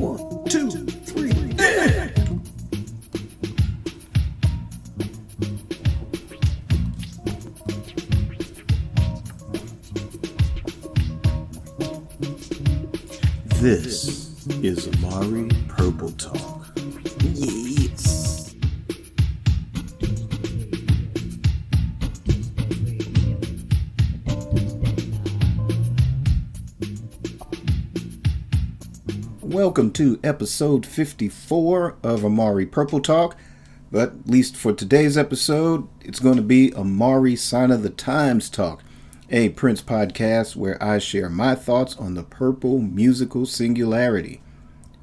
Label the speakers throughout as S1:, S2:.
S1: 1, 2, 3, yeah! This is Amari Purple Talk. Yes. Welcome to episode 54 of Amari Purple Talk. But at least for today's episode, it's going to be Amari Sign of the Times Talk, a Prince podcast where I share my thoughts on the purple musical singularity.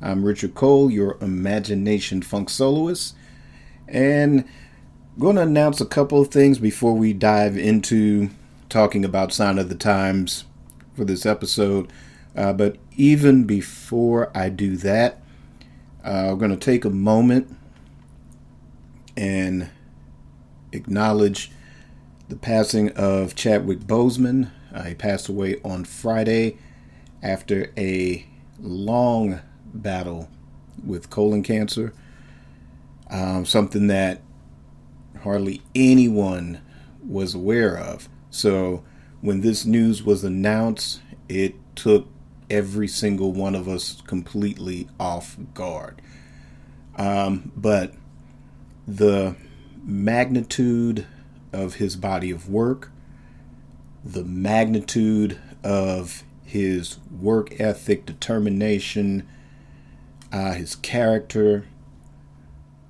S1: I'm Richard Cole, your imagination funk soloist, and I'm going to announce a couple of things before we dive into talking about Sign of the Times for this episode. But even before I do that, we're going to take a moment and acknowledge the passing of Chadwick Boseman. He passed away on Friday after a long battle with colon cancer, something that hardly anyone was aware of. So when this news was announced, it took every single one of us completely off guard. But the magnitude of his body of work, the magnitude of his work ethic, determination, his character,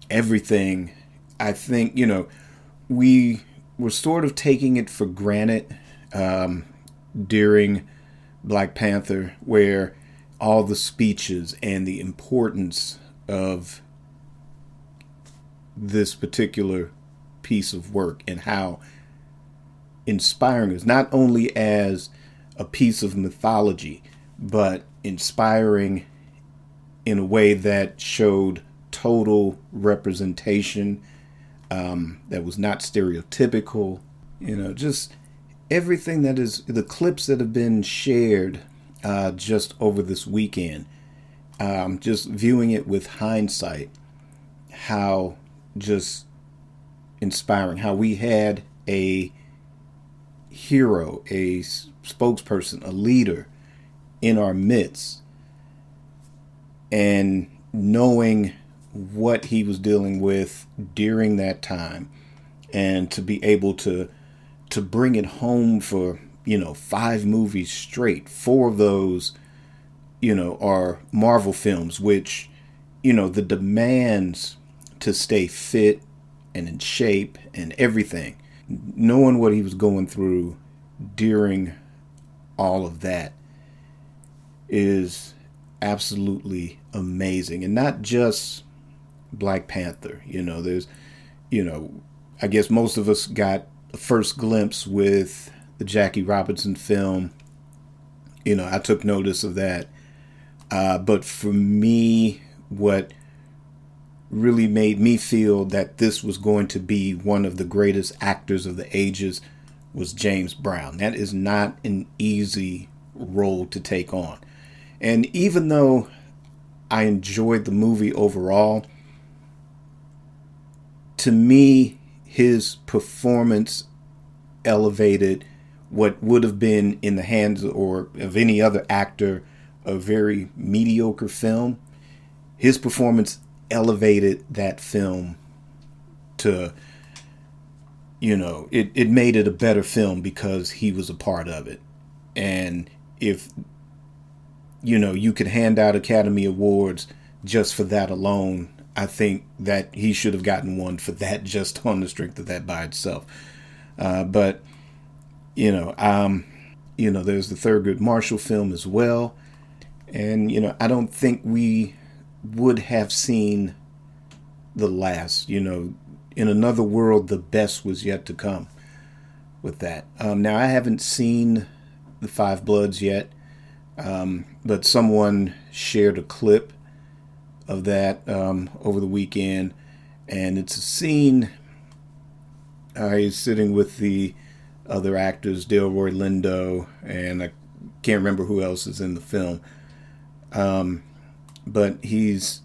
S1: everything, I think, we were sort of taking it for granted during Black Panther, where all the speeches and the importance of this particular piece of work and how inspiring it is, not only as a piece of mythology, but inspiring in a way that showed total representation, that was not stereotypical, just everything that is the clips that have been shared just over this weekend, just viewing it with hindsight, how just inspiring, how we had a hero, a spokesperson, a leader in our midst, and knowing what he was dealing with during that time, and to be able to bring it home for 5 movies straight. 4 of those are Marvel films, which the demands to stay fit and in shape and everything, knowing what he was going through during all of that is absolutely amazing. And not just Black Panther. There's I guess most of us got the first glimpse with the Jackie Robinson film. I took notice of that. But for me, what really made me feel that this was going to be one of the greatest actors of the ages was James Brown. That is not an easy role to take on. And even though I enjoyed the movie overall, to me, his performance elevated what would have been in the hands of any other actor a very mediocre film. His performance elevated that film to, it made it a better film because he was a part of it. And if, you could hand out Academy Awards just for that alone, I think that he should have gotten one for that, just on the strength of that by itself. But there's the Thurgood Marshall film as well. And, I don't think we would have seen the last. In another world, the best was yet to come with that. Now, I haven't seen The Five Bloods yet, but someone shared a clip of that over the weekend, and it's a scene. He's sitting with the other actors, Delroy Lindo, and I can't remember who else is in the film. but he's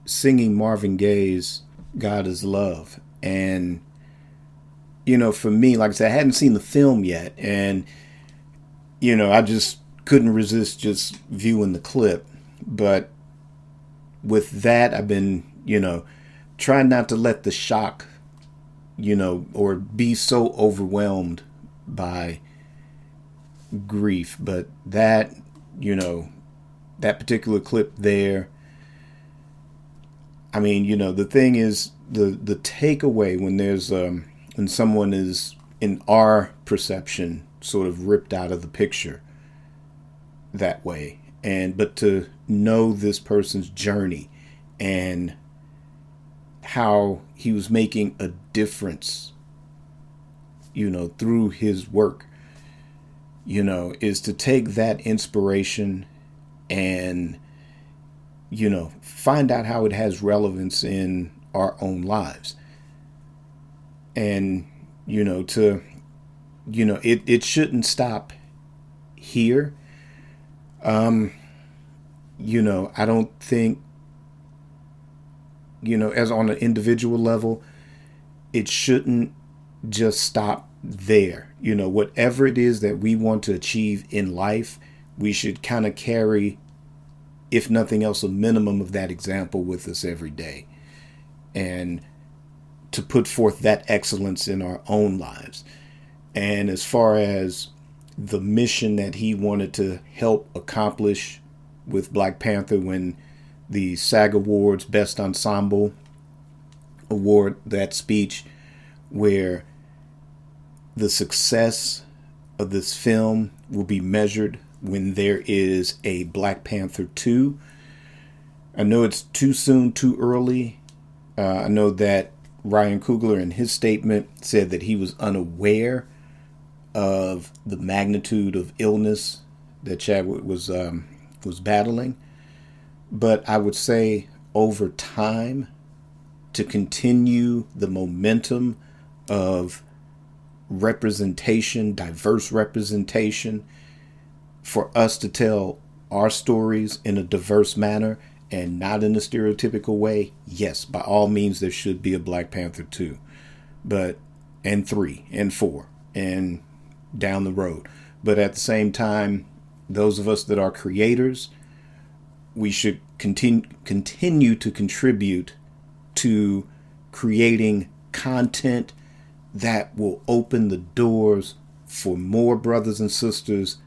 S1: singing Marvin Gaye's God is Love. And, for me, like I said, I hadn't seen the film yet. And, I just couldn't resist just viewing the clip. But with that, I've been, trying not to let the shock, or be so overwhelmed by grief. But that, that particular clip there, I mean, the thing is, the takeaway when there's when someone is, in our perception, sort of ripped out of the picture that way, but to know this person's journey and how he was making a difference, through his work, is to take that inspiration and, find out how it has relevance in our own lives. And, it shouldn't stop here. I don't think, as on an individual level, it shouldn't just stop there. Whatever it is that we want to achieve in life, we should kind of carry, if nothing else, a minimum of that example with us every day. And to put forth that excellence in our own lives. And as far as the mission that he wanted to help accomplish with Black Panther, when the SAG Awards Best Ensemble award, that speech where the success of this film will be measured when there is a Black Panther 2. I know it's too soon, too early. I know that Ryan Coogler in his statement said that he was unaware of the magnitude of illness that Chadwick was battling. But I would say over time, to continue the momentum of representation, diverse representation, for us to tell our stories in a diverse manner and not in a stereotypical way, yes, by all means, there should be a Black Panther 2, and 3 and 4 and down the road. But at the same time, those of us that are creators, we should continue to contribute to creating content that will open the doors for more brothers and sisters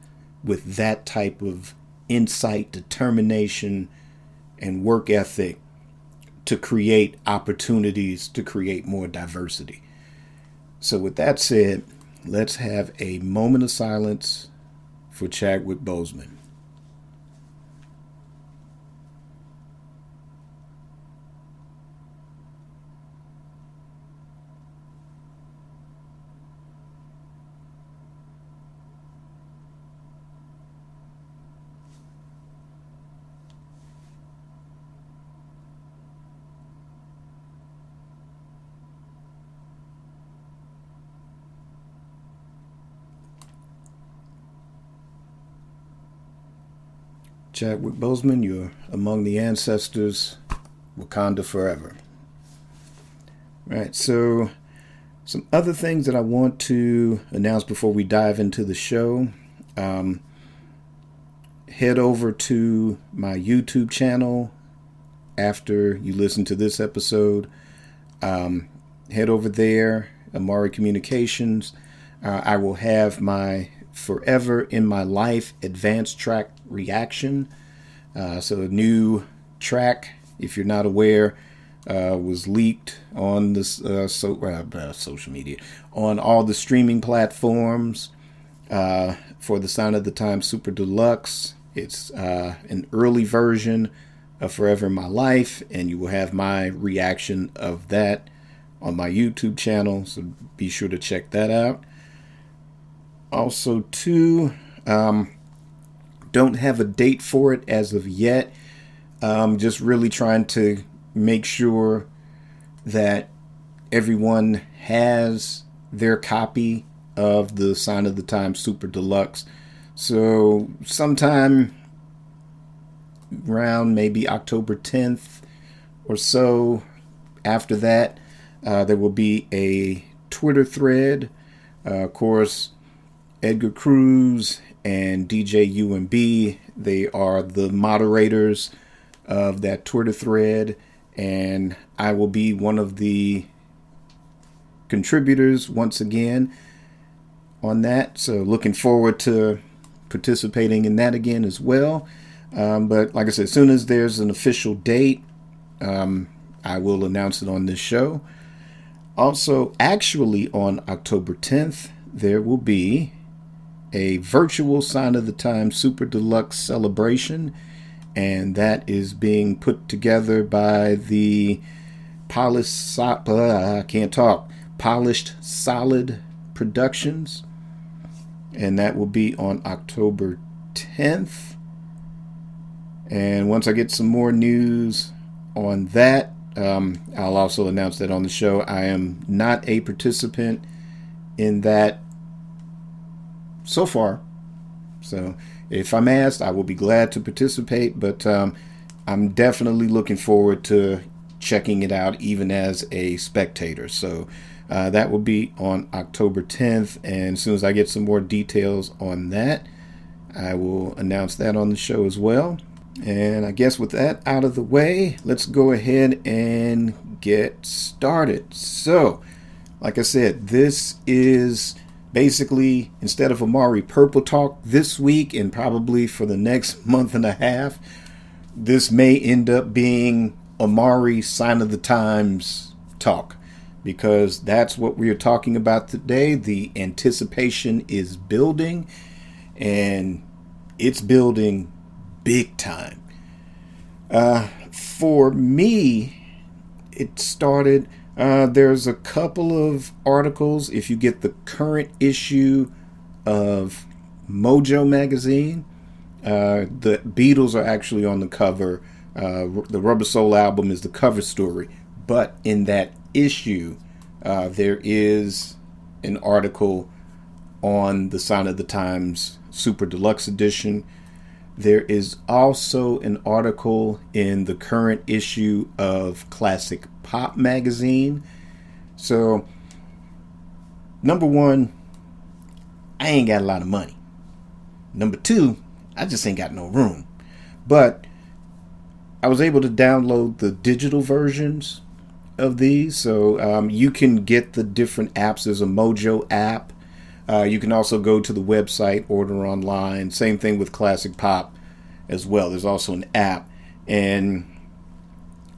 S1: with that type of insight, determination, and work ethic to create opportunities to create more diversity. So with that said, let's have a moment of silence for Chadwick Boseman. Chadwick Boseman, you're among the ancestors. Wakanda forever. Right, so some other things that I want to announce before we dive into the show. Head over to my YouTube channel after you listen to this episode. Head over there, Amari Communications. I will have my Forever in My Life advanced track reaction. So a new track, if you're not aware, was leaked on this social media, on all the streaming platforms for the Sign of the Times Super Deluxe. It's an early version of Forever in My Life, and you will have my reaction of that on my YouTube channel, so be sure to check that out. Also, too, don't have a date for it as of yet. Just really trying to make sure that everyone has their copy of the Sign of the Times Super Deluxe. So sometime around maybe October 10th or so. After that, there will be a Twitter thread. Of course, Edgar Cruz and DJ UMB, they are the moderators of that Twitter thread, and I will be one of the contributors once again on that. So looking forward to participating in that again as well. But like I said, as soon as there's an official date, I will announce it on this show. Also, actually on October 10th, there will be a virtual Sign of the Times Super Deluxe celebration, and that is being put together by the Polished Solid Productions, and that will be on October 10th. And once I get some more news on that, I'll also announce that on the show. I am not a participant in that so far, so if I'm asked, I will be glad to participate, but I'm definitely looking forward to checking it out even as a spectator. So that will be on October 10th, and as soon as I get some more details on that, I will announce that on the show as well. And I guess with that out of the way, let's go ahead and get started. So, like I said, this is basically, instead of Amari Purple Talk this week and probably for the next month and a half, this may end up being Amari Sign of the Times Talk, because that's what we are talking about today. The anticipation is building, and it's building big time. For me, it started, there's a couple of articles. If you get the current issue of Mojo magazine, the Beatles are actually on the cover. The Rubber Soul album is the cover story, but in that issue, there is an article on the Sign of the Times Super Deluxe Edition. There is also an article in the current issue of Classic Pop magazine. So, number one, I ain't got a lot of money. Number two, I just ain't got no room. But I was able to download the digital versions of these. So you can get the different apps. There's a Mojo app. You can also go to the website, order online. Same thing with Classic Pop as well. There's also an app. And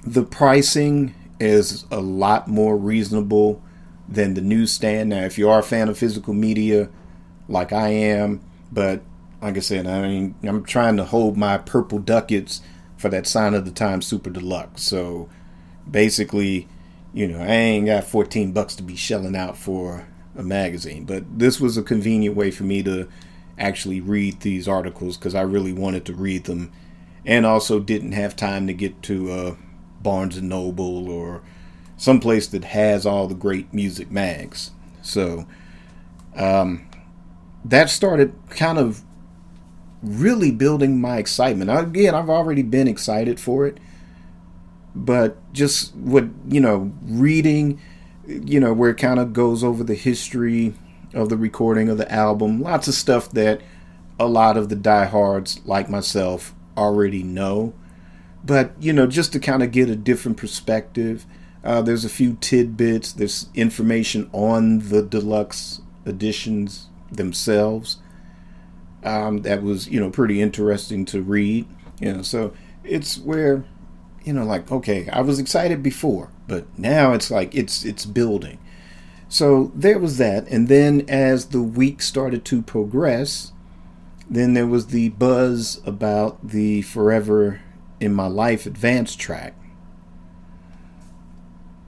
S1: the pricing is a lot more reasonable than the newsstand. Now, if you are a fan of physical media, like I am, but like I said, I'm trying to hold my purple ducats for that Sign of the Times Super Deluxe. So basically, I ain't got $14 to be shelling out for a magazine, but this was a convenient way for me to actually read these articles, because I really wanted to read them, and also didn't have time to get to Barnes and Noble or someplace that has all the great music mags. So that started kind of really building my excitement. Again, I've already been excited for it, but just reading, where it kind of goes over the history of the recording of the album. Lots of stuff that a lot of the diehards like myself already know. But, just to kind of get a different perspective, there's a few tidbits. There's information on the deluxe editions themselves that was, pretty interesting to read. So it's where, okay, I was excited before, but now it's like it's building. So there was that. And then as the week started to progress, then there was the buzz about the Forever in My Life advance track.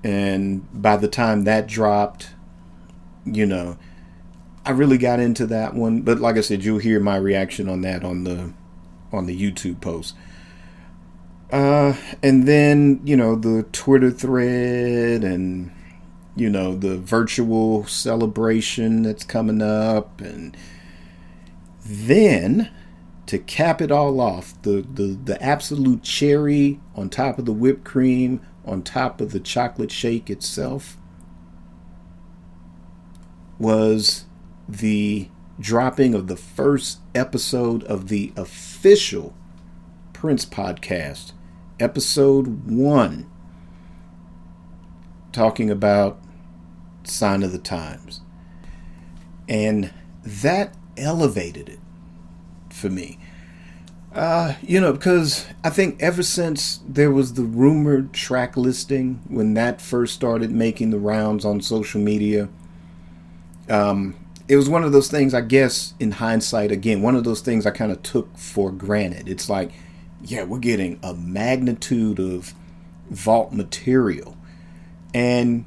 S1: And by the time that dropped, I really got into that one. But like I said, you'll hear my reaction on that on the YouTube post. And then, the Twitter thread and, the virtual celebration that's coming up. And then to cap it all off, the absolute cherry on top of the whipped cream, on top of the chocolate shake itself, was the dropping of the first episode of the official Prince podcast, episode 1, talking about Sign of the Times. And that elevated it for me. Because I think ever since there was the rumored track listing, when that first started making the rounds on social media, it was one of those things, I guess, in hindsight, again, one of those things I kind of took for granted. It's like, yeah, we're getting a magnitude of vault material. And,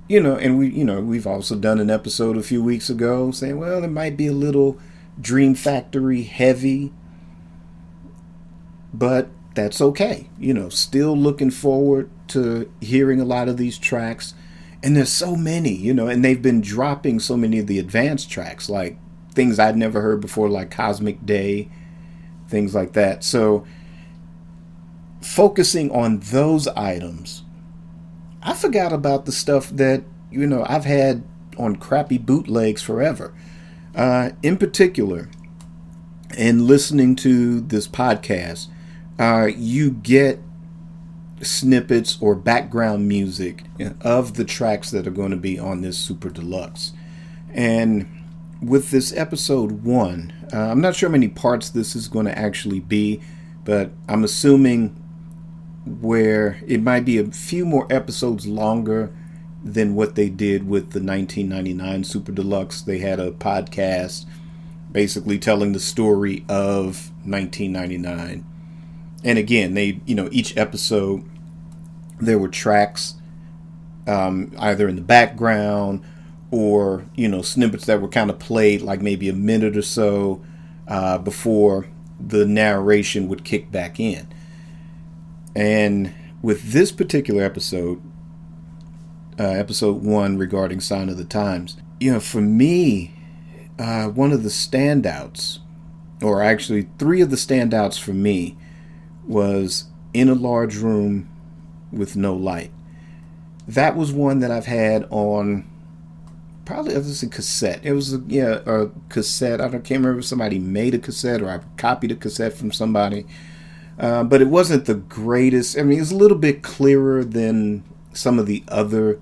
S1: we've also done an episode a few weeks ago saying, well, it might be a little Dream Factory heavy, but that's okay. Still looking forward to hearing a lot of these tracks. And there's so many, and they've been dropping so many of the advanced tracks, like things I'd never heard before, like Cosmic Day, things like that. So focusing on those items, I forgot about the stuff that, I've had on crappy bootlegs forever. In particular, in listening to this podcast, you get snippets or background music of the tracks that are going to be on this Super Deluxe. And with this episode 1, I'm not sure how many parts this is going to actually be, but I'm assuming where it might be a few more episodes longer than what they did with the 1999 Super Deluxe. They had a podcast basically telling the story of 1999. And again, they, each episode, there were tracks either in the background or, snippets that were kind of played like maybe a minute or so before the narration would kick back in. And with this particular episode, episode 1 regarding Sign of the Times, for me, one of the standouts, or actually 3 of the standouts for me, was In a Large Room with No Light. That was one that I've had on probably, it was a cassette. It was a cassette. I can't remember if somebody made a cassette or I copied a cassette from somebody. But it wasn't the greatest. I mean, it's a little bit clearer than some of the other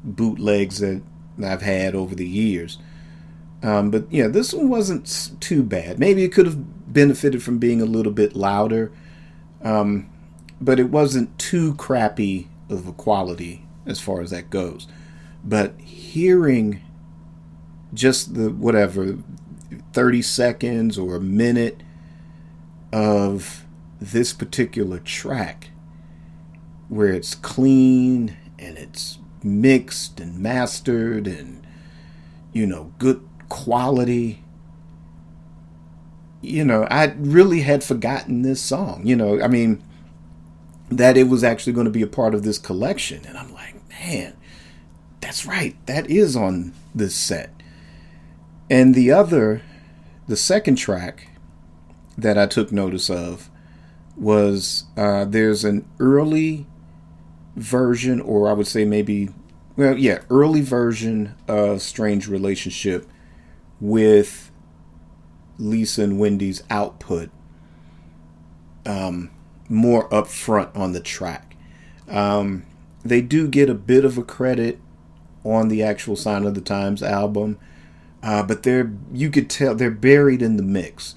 S1: bootlegs that I've had over the years. But yeah, this one wasn't too bad. Maybe it could have benefited from being a little bit louder. But it wasn't too crappy of a quality as far as that goes. But hearing just the 30 seconds or a minute of this particular track where it's clean and it's mixed and mastered and, good quality. I really had forgotten this song, that it was actually going to be a part of this collection. And I'm like, man, that's right. That is on this set. And the second track that I took notice of was there's an early version, or I would say early version of Strange Relationship with Lisa and Wendy's output more up front on the track. They do get a bit of a credit on the actual Sign of the Times album, but you could tell they're buried in the mix,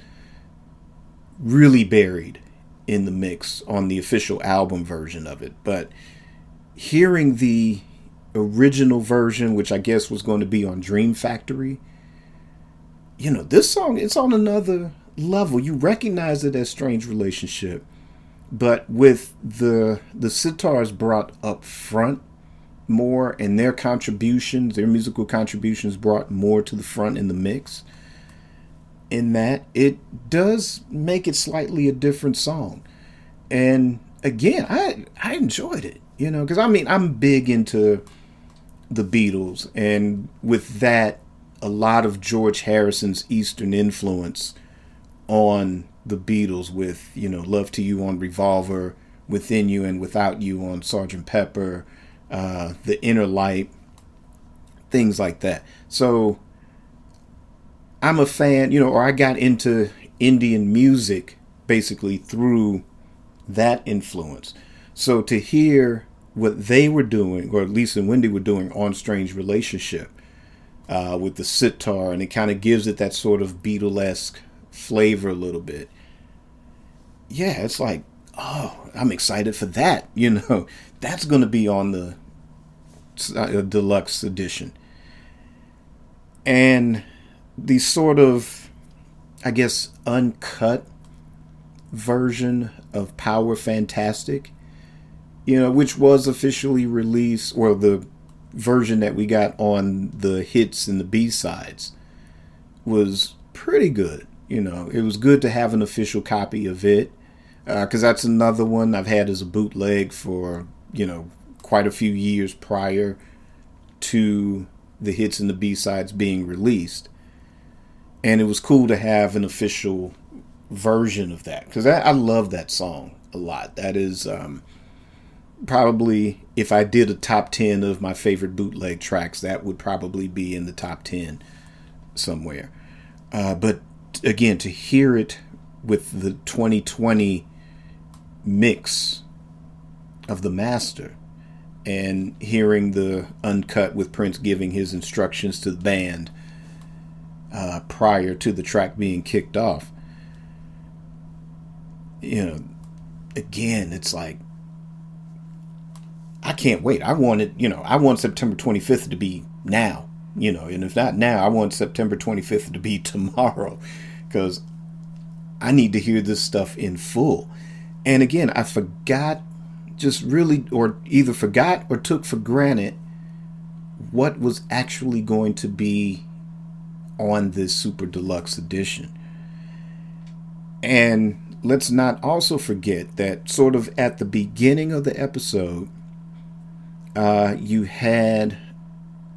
S1: really buried in the mix on the official album version of it. But hearing the original version, which I guess was going to be on Dream Factory, this song, it's on another level. You recognize it as Strange Relationship, but with the sitars brought up front more, and their musical contributions brought more to the front in the mix, in that it does make it slightly a different song. And again, I enjoyed it, because I'm big into the Beatles, and with that, a lot of George Harrison's Eastern influence on the Beatles with, Love to You on Revolver, Within You and Without You on Sgt. Pepper, The Inner Light, things like that. So I'm a fan, or I got into Indian music basically through that influence. So to hear what they were doing, or Lisa and Wendy were doing on Strange Relationship with the sitar, and it kind of gives it that sort of Beatlesque flavor a little bit. Yeah, it's like, oh, I'm excited for that. That's going to be on the deluxe edition. And the sort of, I guess, uncut version of Power Fantastic, which was officially released, or the version that we got on the hits and the B-sides, was pretty good. It was good to have an official copy of it, because that's another one I've had as a bootleg for, quite a few years prior to the hits and the B-sides being released. And it was cool to have an official version of that, because I love that song a lot. That is probably, if I did a top 10 of my favorite bootleg tracks, that would probably be in the top 10 somewhere. But again, to hear it with the 2020 mix of the master, and hearing the uncut with Prince giving his instructions to the band prior to the track being kicked off, again, it's like, I can't wait. I want September 25th to be now, and if not now, I want September 25th to be tomorrow, because I need to hear this stuff in full. And again, I forgot, just really, or either forgot or took for granted what was actually going to be on this Super Deluxe edition. And let's not also forget that sort of at the beginning of the episode, you had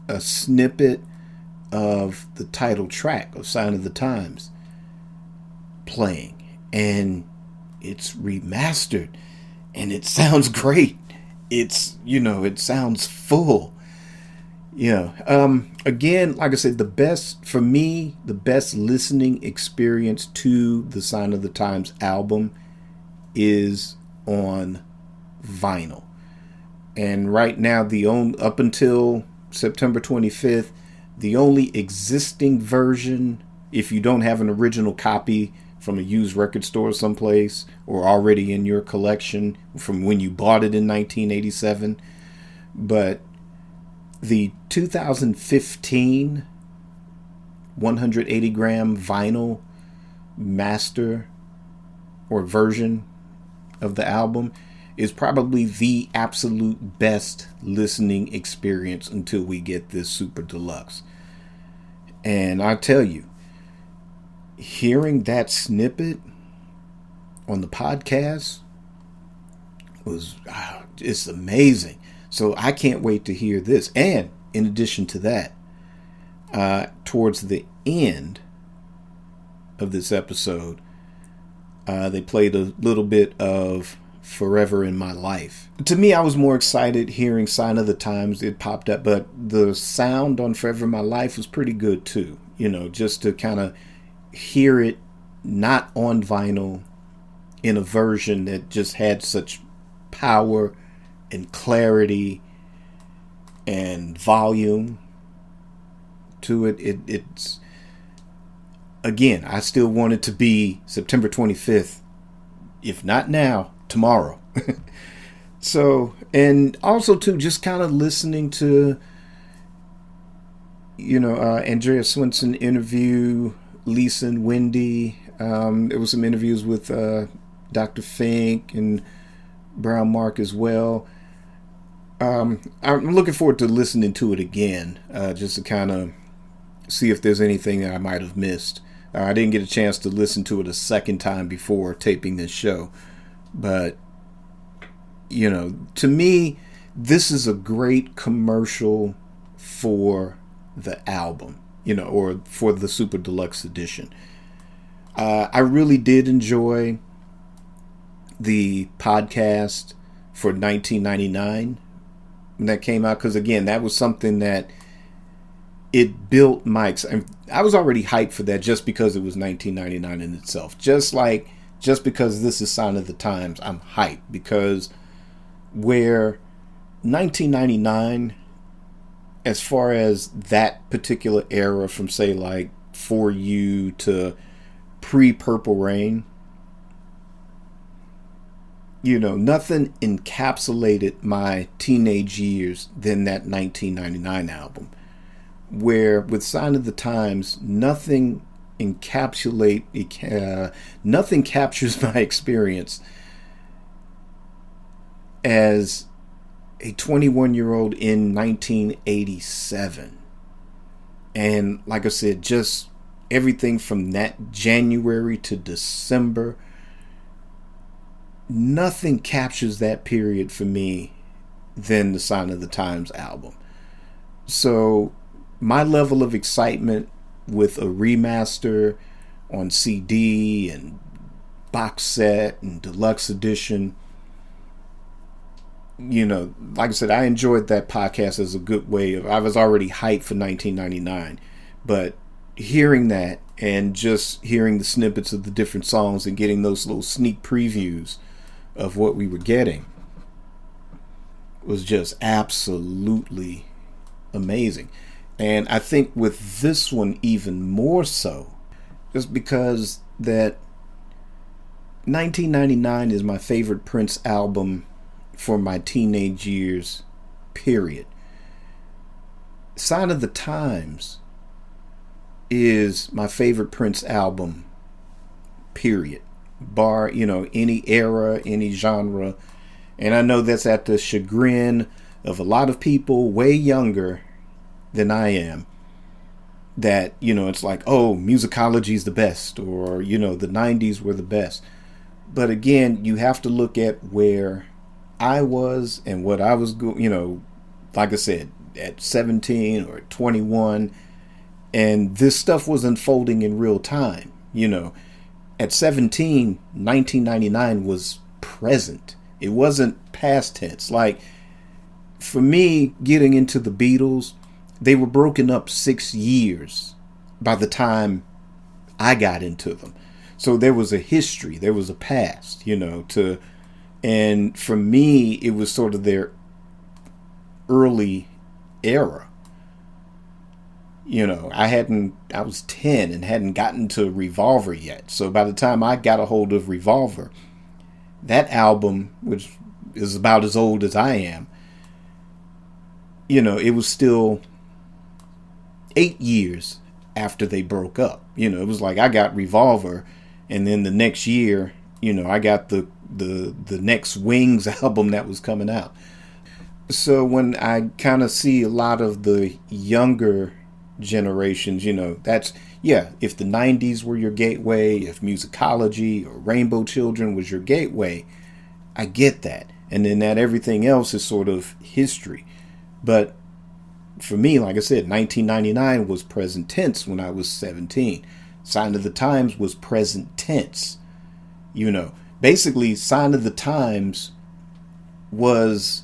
S1: a snippet of the title track of Sign of the Times playing, and it's remastered, and it sounds great. It's, it sounds full. Again, like I said, the best listening experience to the Sign of the Times album is on vinyl. And right now, up until September 25th, the only existing version, if you don't have an original copy from a used record store someplace, or already in your collection from when you bought it in 1987, but the 2015 180 gram vinyl master or version of the album is probably the absolute best listening experience until we get this Super Deluxe. And I tell you, hearing that snippet on the podcast was it's amazing. So I can't wait to hear this. And in addition to that, towards the end of this episode, they played a little bit of Forever in My Life. To me, I was more excited hearing Sign of the Times. It popped up, but the sound on Forever in My Life was pretty good too. Just to kind of hear it not on vinyl in a version that just had such power and clarity and volume to it. It's again, I still want it to be September 25th, if not now, tomorrow. So, and also too, just kind of listening to Andrea Swenson interview Lisa and Wendy. There was some interviews with Dr. Fink and Brown Mark as well. I'm looking forward to listening to it again, just to kind of see if there's anything that I might have missed. I didn't get a chance to listen to it a second time before taping this show, but to me, this is a great commercial for the album, or for the Super Deluxe edition. I really did enjoy the podcast for 1999 when that came out, because again, that was something that it built Mike's. I was already hyped for that just because it was 1999 in itself. Just because this is Sign of the Times, I'm hyped because where 1999, as far as that particular era from say like For You to pre Purple Rain, nothing encapsulated my teenage years than that 1999 album. Where with Sign of the Times, nothing captures my experience as a 21-year-old in 1987. And like I said, just everything from that January to December, nothing captures that period for me than the Sign of the Times album. So my level of excitement with a remaster on CD and box set and deluxe edition, like I said, I enjoyed that podcast as a good way of, I was already hyped for 1999, but hearing that and just hearing the snippets of the different songs and getting those little sneak previews of what we were getting was just absolutely amazing. And I think with this one even more so, just because that 1999 is my favorite Prince album for my teenage years, period. Sign of the Times is my favorite Prince album, period. Bar, any era, any genre. And I know that's at the chagrin of a lot of people way younger than I am. That, it's like, oh, musicology is the best, or, the 90s were the best. But again, you have to look at where I was and what I was, like I said, at 17 or 21, and this stuff was unfolding in real time. At 17, 1999 was present. It wasn't past tense. Like, for me, getting into the Beatles, they were broken up 6 years by the time I got into them. So there was a history, there was a past, and for me, it was sort of their early era. I was 10 and hadn't gotten to Revolver yet. So by the time I got a hold of Revolver, that album, which is about as old as I am, it was still 8 years after they broke up. It was like I got Revolver, and then the next year, I got the next Wings album that was coming out. So when I kind of see a lot of the younger generations, that's, if the 90s were your gateway, if musicology or Rainbow Children was your gateway, I get that. And then that everything else is sort of history. But for me, like I said, 1999 was present tense when I was 17. Sign of the Times was present tense. Basically, Sign of the Times was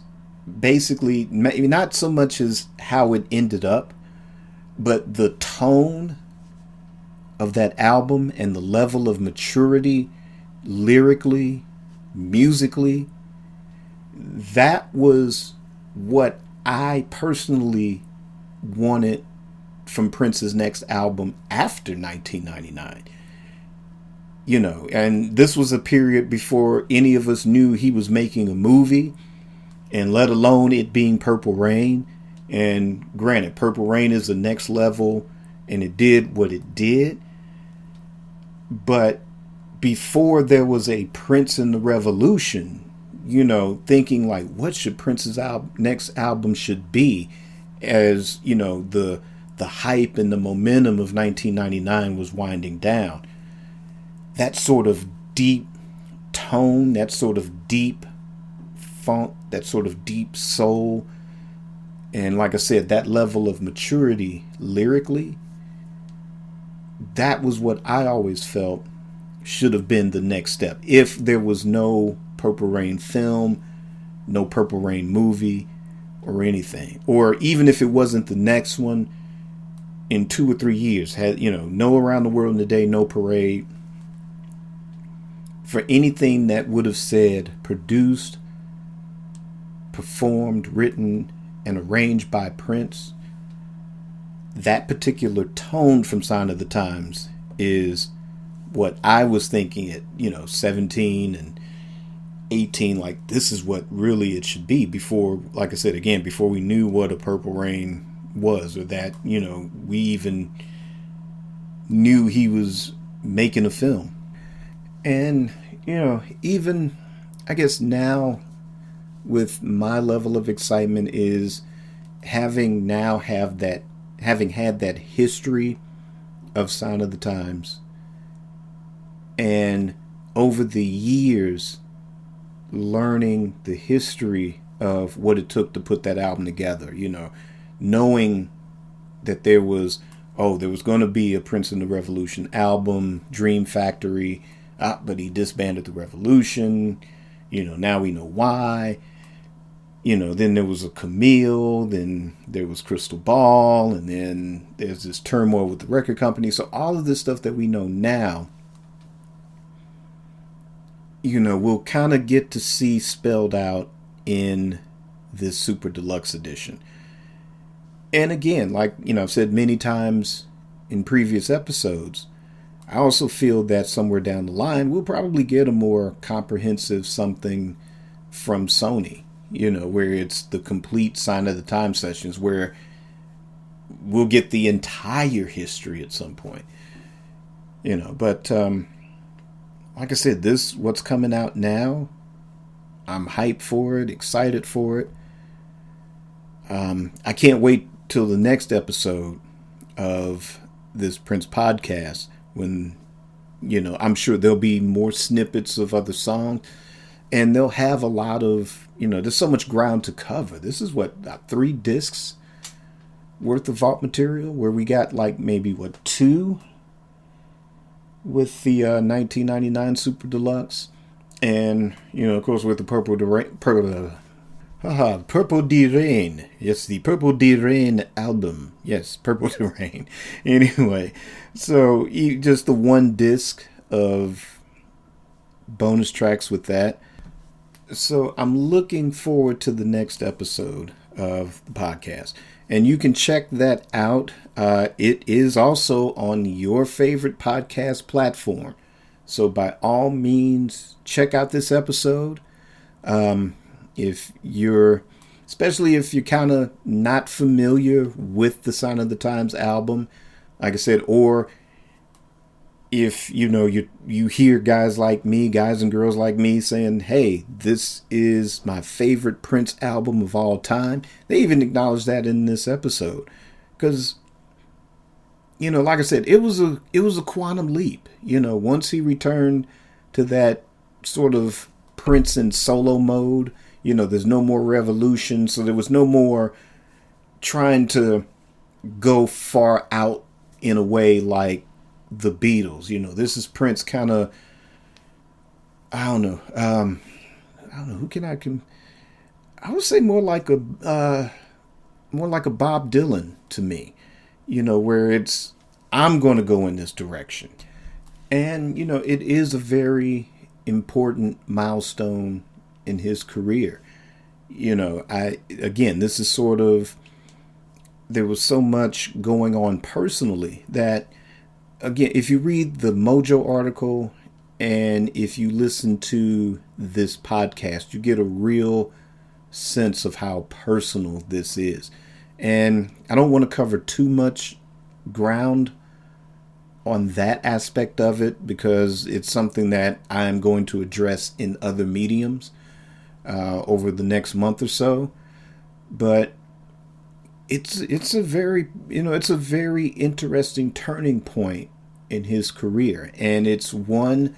S1: basically maybe not so much as how it ended up, but the tone of that album and the level of maturity, lyrically, musically, that was what I personally wanted from Prince's next album after 1999. And this was a period before any of us knew he was making a movie, and let alone it being Purple Rain. And granted, Purple Rain is the next level, and it did what it did. But before there was a Prince and the Revolution, thinking like, what should Prince's next album should be, as the hype and the momentum of 1999 was winding down. That sort of deep tone, that sort of deep funk, that sort of deep soul, and like I said, that level of maturity lyrically, that was what I always felt should have been the next step. If there was no Purple Rain film, no Purple Rain movie or anything, or even if it wasn't the next one in 2 or 3 years, had, no Around the World in a Day, no Parade, for anything that would have said produced, performed, written, and arranged by Prince, that particular tone from Sign of the Times is what I was thinking at, 17 and 18, like this is what really it should be before, like I said, again, before we knew what a Purple Rain was, or that, we even knew he was making a film. And, even I guess now with my level of excitement is having had that history of Sign of the Times, and over the years learning the history of what it took to put that album together, knowing that there was going to be a Prince and the Revolution album, Dream Factory, but he disbanded the Revolution, now we know why. Then there was a Camille, then there was Crystal Ball, and then there's this turmoil with the record company. So all of this stuff that we know now, we'll kind of get to see spelled out in this Super Deluxe edition. And again, like, I've said many times in previous episodes, I also feel that somewhere down the line, we'll probably get a more comprehensive something from Sony, where it's the complete Sign of the Times sessions, where we'll get the entire history at some point, but, like I said, what's coming out now, I'm hyped for it, excited for it. I can't wait till the next episode of this Prince podcast when, I'm sure there'll be more snippets of other songs, and they'll have a lot of, there's so much ground to cover. This is 3 discs worth of vault material, where we got like maybe 2 with the 1999 Super Deluxe, and of course with the Purple de Rain. Yes, the Purple de Rain album. Yes, Purple de Rain. Anyway, so just the 1 disc of bonus tracks with that. So I'm looking forward to the next episode of the podcast. And you can check that out. It is also on your favorite podcast platform. So by all means, check out this episode. Especially if you're kind of not familiar with the Sign of the Times album, like I said, or if you hear guys and girls like me saying, hey, this is my favorite Prince album of all time. They even acknowledge that in this episode, because like I said, it was a quantum leap. Once he returned to that sort of Prince in solo mode, there's no more revolution, so there was no more trying to go far out in a way like the Beatles. This is Prince kind of, I don't know, I would say more like a Bob Dylan to me, where it's, I'm going to go in this direction. And, it is a very important milestone in his career. This is sort of, there was so much going on personally that, again, if you read the Mojo article and if you listen to this podcast, you get a real sense of how personal this is. And I don't want to cover too much ground on that aspect of it, because it's something that I'm going to address in other mediums over the next month or so. But it's a very interesting turning point in his career, and it's one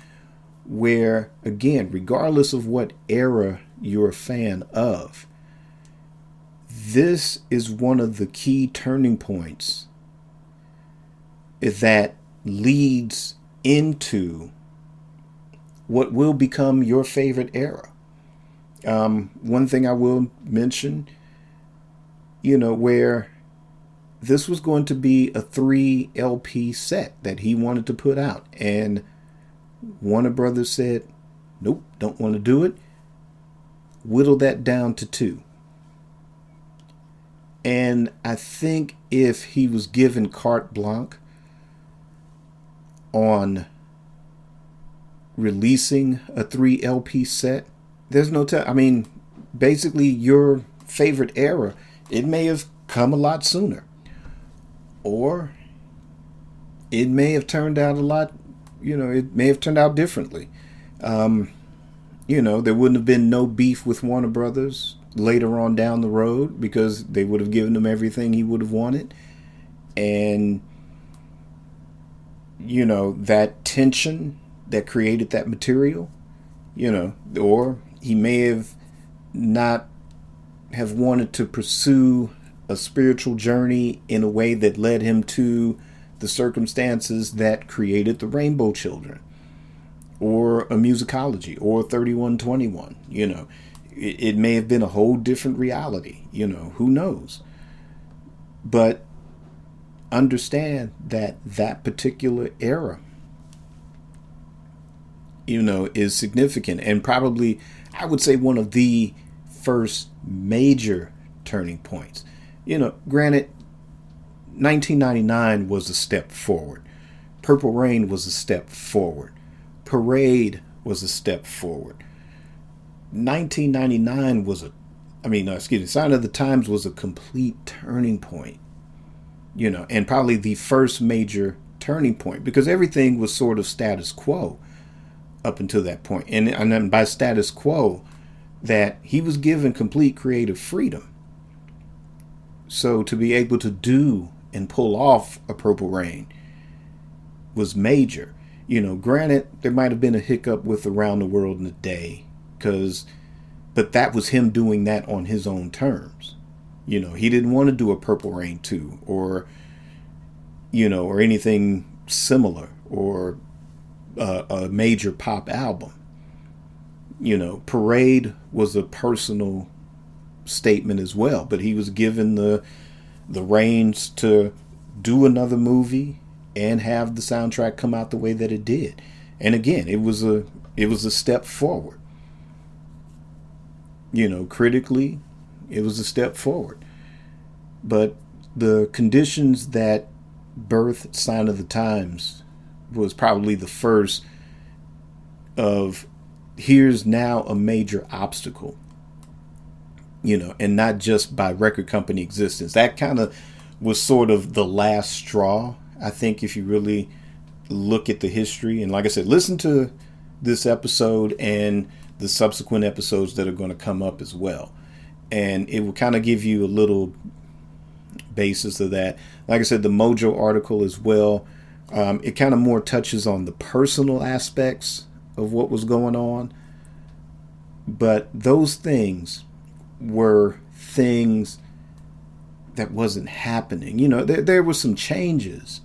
S1: where, again, regardless of what era you're a fan of, this is one of the key turning points that leads into what will become your favorite era. One thing I will mention, where this was going to be a 3 LP set that he wanted to put out. And Warner Brothers said, nope, don't want to do it. Whittle that down to 2. And I think if he was given carte blanche on releasing a 3 LP set, there's no I mean, basically your favorite era, it may have come a lot sooner. Or it may have turned out a lot, it may have turned out differently. There wouldn't have been no beef with Warner Brothers later on down the road because they would have given him everything he would have wanted. And, that tension that created that material, or he may have not have wanted to pursue a spiritual journey in a way that led him to the circumstances that created the Rainbow Children or a musicology or 3121. It may have been a whole different reality, who knows. But understand that that particular era, is significant and probably, I would say, one of the first major turning points. Granted, 1999 was a step forward. Purple Rain was a step forward. Parade was a step forward. 1999 was Sign of the Times was a complete turning point. And probably the first major turning point because everything was sort of status quo up until that point. And then by status quo, that he was given complete creative freedom. So to be able to do and pull off a Purple Rain was major. Granted, there might have been a hiccup with Around the World in a Day, but that was him doing that on his own terms. He didn't want to do a Purple Rain 2 or anything similar or a major pop album. Parade was a personal statement as well, but he was given the reins to do another movie and have the soundtrack come out the way that it did. And again, it was a step forward. Critically, it was a step forward. But the conditions that birthed Sign of the Times was probably the first of here's now a major obstacle. And not just by record company existence. That kind of was sort of the last straw, I think, if you really look at the history. And like I said, listen to this episode and the subsequent episodes that are going to come up as well. And it will kind of give you a little basis of that. Like I said, the Mojo article as well. It kind of more touches on the personal aspects of what was going on. But those things were things that wasn't happening. There were some changes,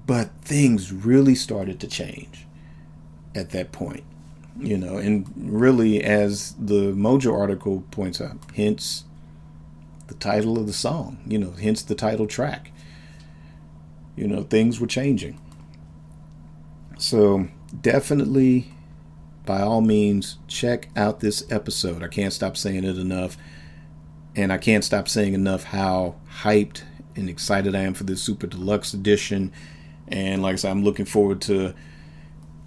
S1: but things really started to change at that point. And really, as the Mojo article points out, hence the title of the song, hence the title track. Things were changing. So definitely, by all means, check out this episode. I can't stop saying it enough. And I can't stop saying enough how hyped and excited I am for this Super Deluxe edition. And like I said, I'm looking forward to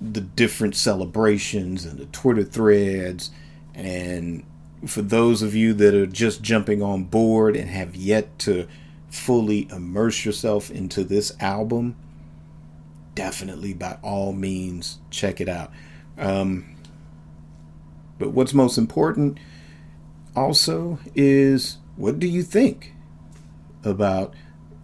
S1: the different celebrations and the Twitter threads. And for those of you that are just jumping on board and have yet to fully immerse yourself into this album, definitely, by all means, check it out. But what's most important also is, what do you think about,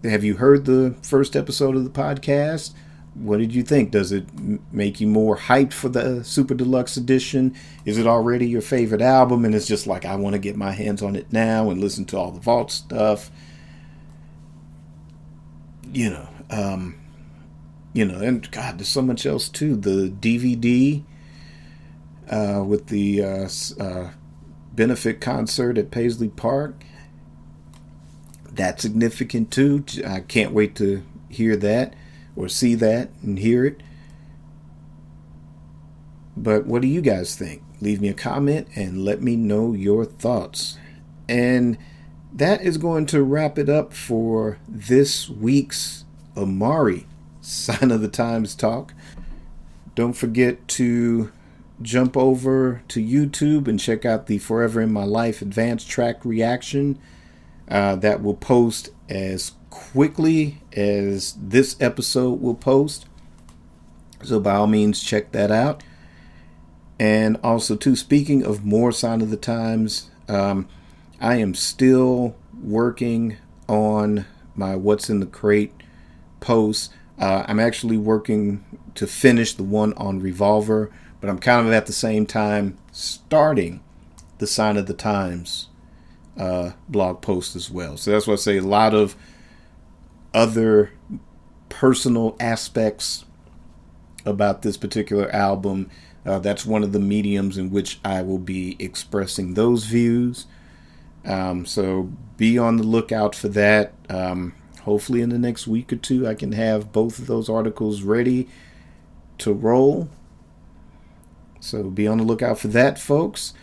S1: have you heard the first episode of the podcast? What did you think? Does it make you more hyped for the Super Deluxe edition? Is it already your favorite album and it's just like, I want to get my hands on it now and listen to all the vault stuff? And God, there's so much else too. The DVD with the benefit concert at Paisley Park. That's significant too. I can't wait to hear that or see that and hear it. But what do you guys think? Leave me a comment and let me know your thoughts. And that is going to wrap it up for this week's Amari Sign of the Times Talk. Don't forget to jump over to YouTube and check out the Forever in My Life advanced track reaction. That will post as quickly as this episode will post. So by all means, check that out. And also, too, speaking of more Sign of the Times, I am still working on my What's in the Crate posts. I'm actually working to finish the one on Revolver, but I'm kind of at the same time starting the Sign of the Times blog post as well. So that's why I say a lot of other personal aspects about this particular album. That's one of the mediums in which I will be expressing those views. So be on the lookout for that. Hopefully in the next week or two, I can have both of those articles ready to roll. So be on the lookout for that, folks.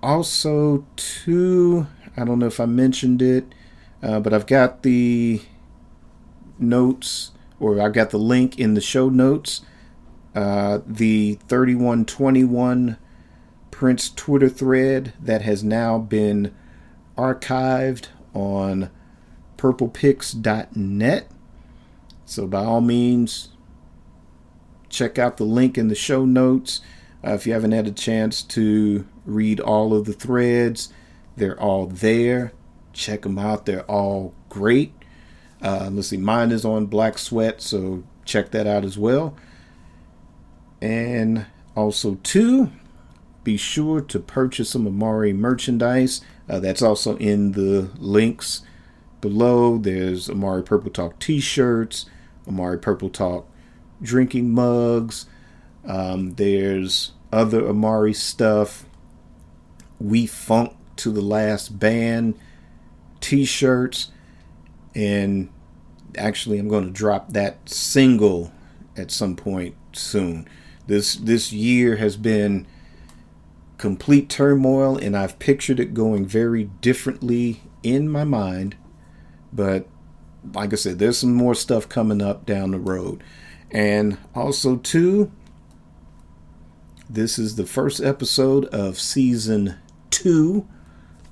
S1: Also, too, I don't know if I mentioned it, but I've got the notes, or I've got the link in the show notes. The 3121 Prince Twitter thread that has now been archived on purplepix.net. So by all means, check out the link in the show notes. If you haven't had a chance to read all of the threads, they're all there. Check them out. They're all great. Let's see, mine is on Black Sweat, so check that out as well. And also, too, be sure to purchase some Amari merchandise. That's also in the links below. There's Amari Purple Talk t-shirts, Amari Purple Talk drinking mugs. There's other Amari stuff. We Funk to the Last Band t-shirts. And actually, I'm going to drop that single at some point soon. This year has been complete turmoil, and I've pictured it going very differently in my mind. But like I said, there's some more stuff coming up down the road. And also, too, this is the first episode of season 2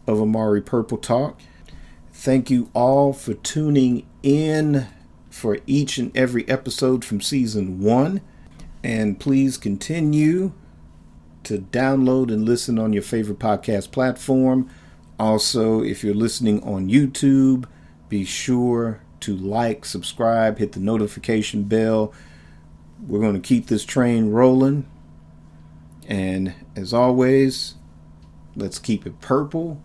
S1: of Amari Purple Talk. Thank you all for tuning in for each and every episode from season 1. And please continue to download and listen on your favorite podcast platform. Also, if you're listening on YouTube, be sure to like, subscribe, hit the notification bell. We're going to keep this train rolling. And as always, let's keep it purple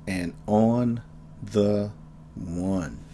S1: and on the one.